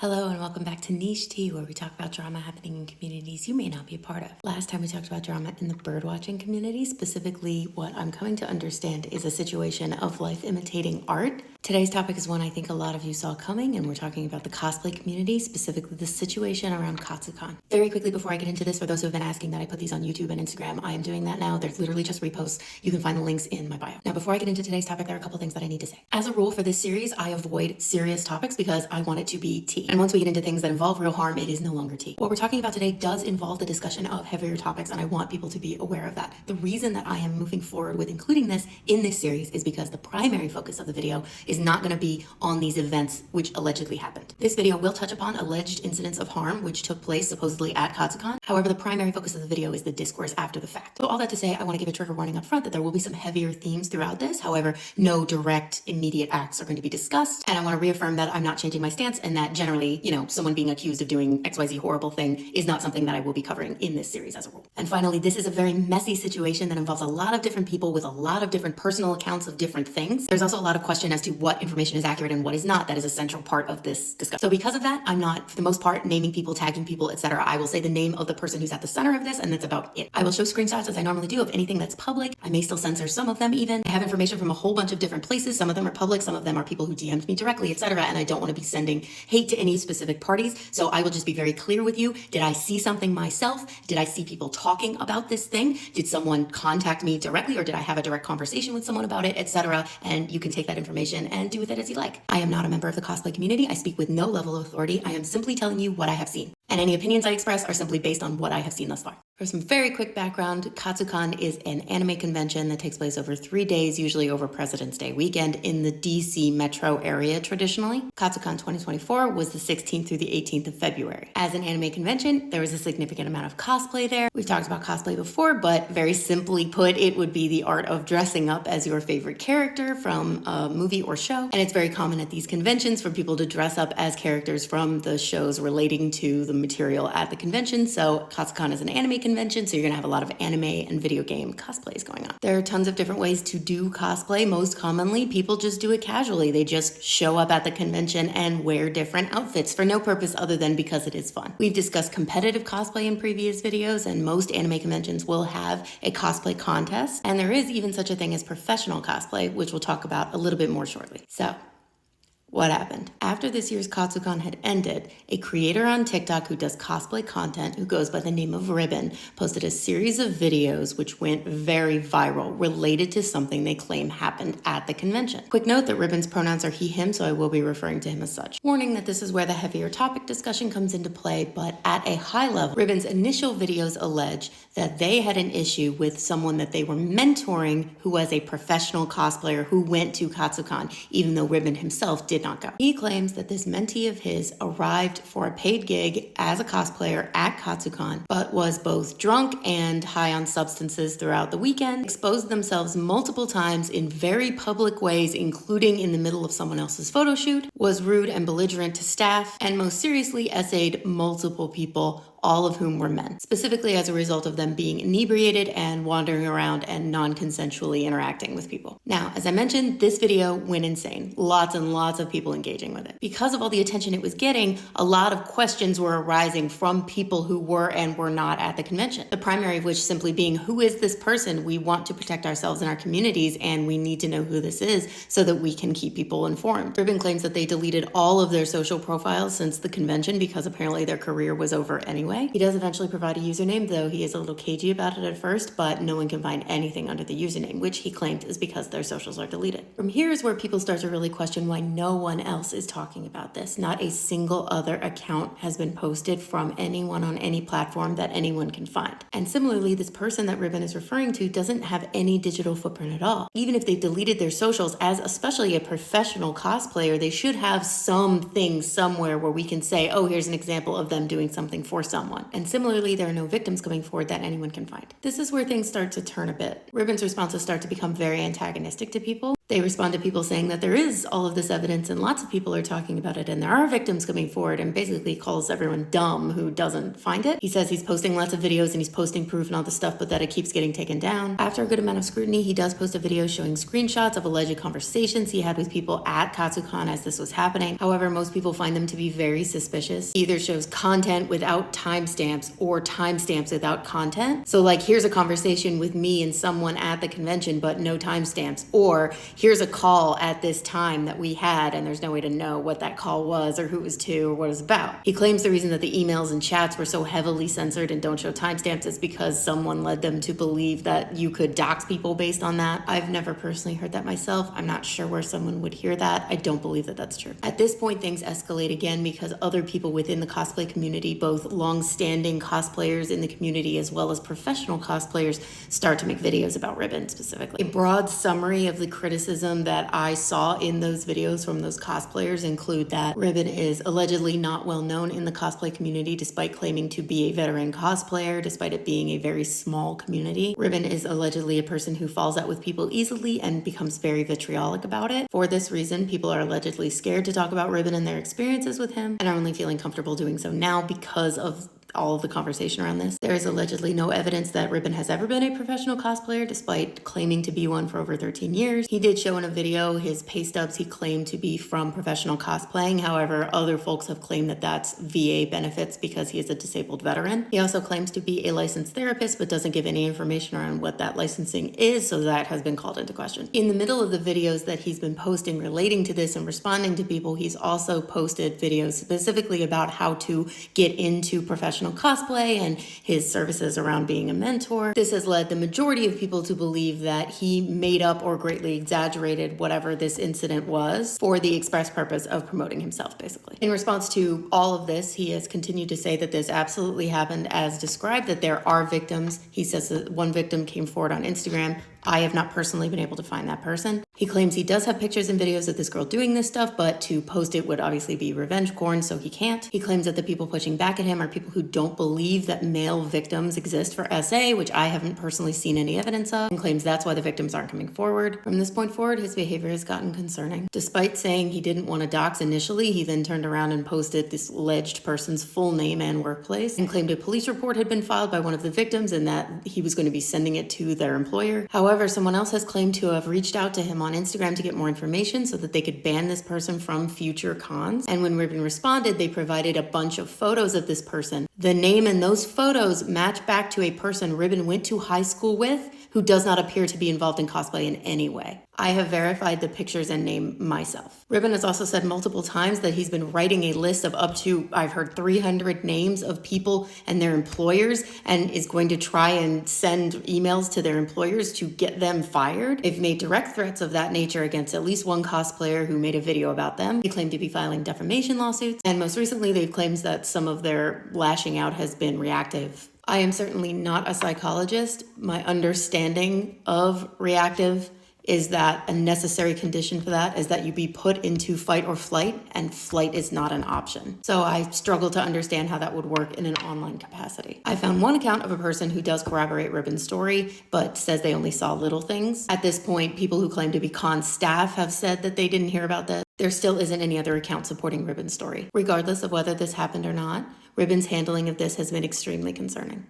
Hello and welcome back to Niche Tea, where we talk about drama happening in communities you may not be a part of. Last time we talked about drama in the birdwatching community. Specifically, what I'm coming to understand is a situation of life imitating art. Today's topic is one I think a lot of you saw coming, and we're talking about the cosplay community, specifically the situation around Katsucon. Very quickly before I get into this, for those who have been asking that I put these on YouTube and Instagram, I am doing that now. They're literally just reposts. You can find the links in my bio. Now, before I get into today's topic, there are a couple things that I need to say. As a rule for this series, I avoid serious topics because I want it to be tea. And once we get into things that involve real harm, it is no longer tea. What we're talking about today does involve the discussion of heavier topics, and I want people to be aware of that. The reason that I am moving forward with including this in this series is because the primary focus of the video is not going to be on these events which allegedly happened. This video will touch upon alleged incidents of harm which took place supposedly at Katsucon. However, the primary focus of the video is the discourse after the fact. So all that to say, I want to give a trigger warning up front that there will be some heavier themes throughout this. However, no direct immediate acts are going to be discussed. And I want to reaffirm that I'm not changing my stance, and that generally, someone being accused of doing XYZ horrible thing is not something that I will be covering in this series as a rule. And finally, this is a very messy situation that involves a lot of different people with a lot of different personal accounts of different things. There's also a lot of question as to what information is accurate and what is not. That is a central part of this discussion. So because of that, I'm not, for the most part, naming people, tagging people, etc. I will say the name of the person who's at the center of this, and that's about it. I will show screenshots as I normally do of anything that's public. I may still censor some of them even. I have information from a whole bunch of different places. Some of them are public, some of them are people who DM'd me directly, etc. And I don't want to be sending hate to any specific parties. So I will just be very clear with you. Did I see something myself? Did I see people talking about this thing? Did someone contact me directly, or did I have a direct conversation with someone about it, etc.? And you can take that information and do with it as you like. I am not a member of the cosplay community. I speak with no level of authority. I am simply telling you what I have seen. And any opinions I express are simply based on what I have seen thus far. For some very quick background, Katsucon is an anime convention that takes place over 3 days, usually over President's Day weekend, in the DC metro area traditionally. Katsucon 2024 was the 16th through the 18th of February. As an anime convention, there was a significant amount of cosplay there. We've talked about cosplay before, but very simply put, it would be the art of dressing up as your favorite character from a movie or show. And it's very common at these conventions for people to dress up as characters from the shows relating to the material at the convention. So Katsucon is an anime convention, so you're gonna have a lot of anime and video game cosplays going on. There are tons of different ways to do cosplay. Most commonly, people just do it casually. They just show up at the convention and wear different outfits for no purpose other than because it is fun. We've discussed competitive cosplay in previous videos, and most anime conventions will have a cosplay contest, and there is even such a thing as professional cosplay, which we'll talk about a little bit more shortly. So, what happened? After this year's Katsucon had ended, a creator on TikTok who does cosplay content, who goes by the name of Ribbon, posted a series of videos which went very viral related to something they claim happened at the convention. Quick note that Ribbon's pronouns are he, him, so I will be referring to him as such. Warning that this is where the heavier topic discussion comes into play, but at a high level, Ribbon's initial videos allege that they had an issue with someone that they were mentoring who was a professional cosplayer who went to Katsucon, even though Ribbon himself did not go. He claims that this mentee of his arrived for a paid gig as a cosplayer at Katsucon, but was both drunk and high on substances throughout the weekend, exposed themselves multiple times in very public ways, including in the middle of someone else's photo shoot, was rude and belligerent to staff, and most seriously essayed multiple people, all of whom were men, specifically as a result of them being inebriated and wandering around and non-consensually interacting with people. Now, as I mentioned, this video went insane. Lots and lots of people engaging with it. Because of all the attention it was getting, a lot of questions were arising from people who were and were not at the convention. The primary of which simply being, who is this person? We want to protect ourselves and our communities, and we need to know who this is so that we can keep people informed. Ribbon claims that they deleted all of their social profiles since the convention because apparently their career was over anyway. He does eventually provide a username, though he is a little cagey about it at first, but no one can find anything under the username, which he claimed is because their socials are deleted. From here is where people start to really question why no one else is talking about this. Not a single other account has been posted from anyone on any platform that anyone can find. And similarly, this person that Ribbon is referring to doesn't have any digital footprint at all. Even if they've deleted their socials, as especially a professional cosplayer, they should have something somewhere where we can say, oh, here's an example of them doing something for someone. And similarly, there are no victims coming forward that anyone can find. This is where things start to turn a bit. Ribbon's responses start to become very antagonistic to people. They respond to people saying that there is all of this evidence and lots of people are talking about it and there are victims coming forward, and basically calls everyone dumb who doesn't find it. He says he's posting lots of videos and he's posting proof and all this stuff, but that it keeps getting taken down. After a good amount of scrutiny, he does post a video showing screenshots of alleged conversations he had with people at Katsucon as this was happening. However, most people find them to be very suspicious. He either shows content without timestamps or timestamps without content. So like, here's a conversation with me and someone at the convention, but no timestamps. Or here's a call at this time that we had and there's no way to know what that call was or who it was to or what it was about. He claims the reason that the emails and chats were so heavily censored and don't show timestamps is because someone led them to believe that you could dox people based on that. I've never personally heard that myself. I'm not sure where someone would hear that. I don't believe that that's true. At this point, things escalate again because other people within the cosplay community, both long-standing cosplayers in the community as well as professional cosplayers, start to make videos about Ribbon specifically. A broad summary of the criticism that I saw in those videos from those cosplayers include that Ribbon is allegedly not well known in the cosplay community despite claiming to be a veteran cosplayer, despite it being a very small community. Ribbon is allegedly a person who falls out with people easily and becomes very vitriolic about it. For this reason, people are allegedly scared to talk about Ribbon and their experiences with him, and are only feeling comfortable doing so now because of all of the conversation around this. There is allegedly no evidence that Ribbon has ever been a professional cosplayer, despite claiming to be one for over 13 years. He did show in a video his pay stubs he claimed to be from professional cosplaying. However, other folks have claimed that that's VA benefits because he is a disabled veteran. He also claims to be a licensed therapist, but doesn't give any information around what that licensing is, so that has been called into question. In the middle of the videos that he's been posting relating to this and responding to people, he's also posted videos specifically about how to get into professional cosplay and his services around being a mentor. This has led the majority of people to believe that he made up or greatly exaggerated whatever this incident was for the express purpose of promoting himself, basically. In response to all of this, he has continued to say that this absolutely happened as described, that there are victims. He says that one victim came forward on Instagram. I have not personally been able to find that person. He claims he does have pictures and videos of this girl doing this stuff, but to post it would obviously be revenge porn, so he can't. He claims that the people pushing back at him are people who don't believe that male victims exist for SA, which I haven't personally seen any evidence of, and claims that's why the victims aren't coming forward. From this point forward, his behavior has gotten concerning. Despite saying he didn't want to dox initially, he then turned around and posted this alleged person's full name and workplace, and claimed a police report had been filed by one of the victims and that he was going to be sending it to their employer. However, someone else has claimed to have reached out to him on Instagram to get more information so that they could ban this person from future cons. And when Ribbon responded, they provided a bunch of photos of this person. The name in those photos match back to a person Ribbon went to high school with who does not appear to be involved in cosplay in any way. I have verified the pictures and name myself. Ribbon has also said multiple times that he's been writing a list of up to, I've heard, 300 names of people and their employers, and is going to try and send emails to their employers to get them fired. They've made direct threats of that nature against at least one cosplayer who made a video about them. He claimed to be filing defamation lawsuits, and most recently they've claimed that some of their lashing out has been reactive. I am certainly not a psychologist. My understanding of reactive is that a necessary condition for that is that you be put into fight or flight, and flight is not an option. So I struggle to understand how that would work in an online capacity. I found one account of a person who does corroborate Ribbon's story, but says they only saw little things. At this point, people who claim to be con staff have said that they didn't hear about this. There still isn't any other account supporting Ribbon's story. Regardless of whether this happened or not, Ribbon's handling of this has been extremely concerning.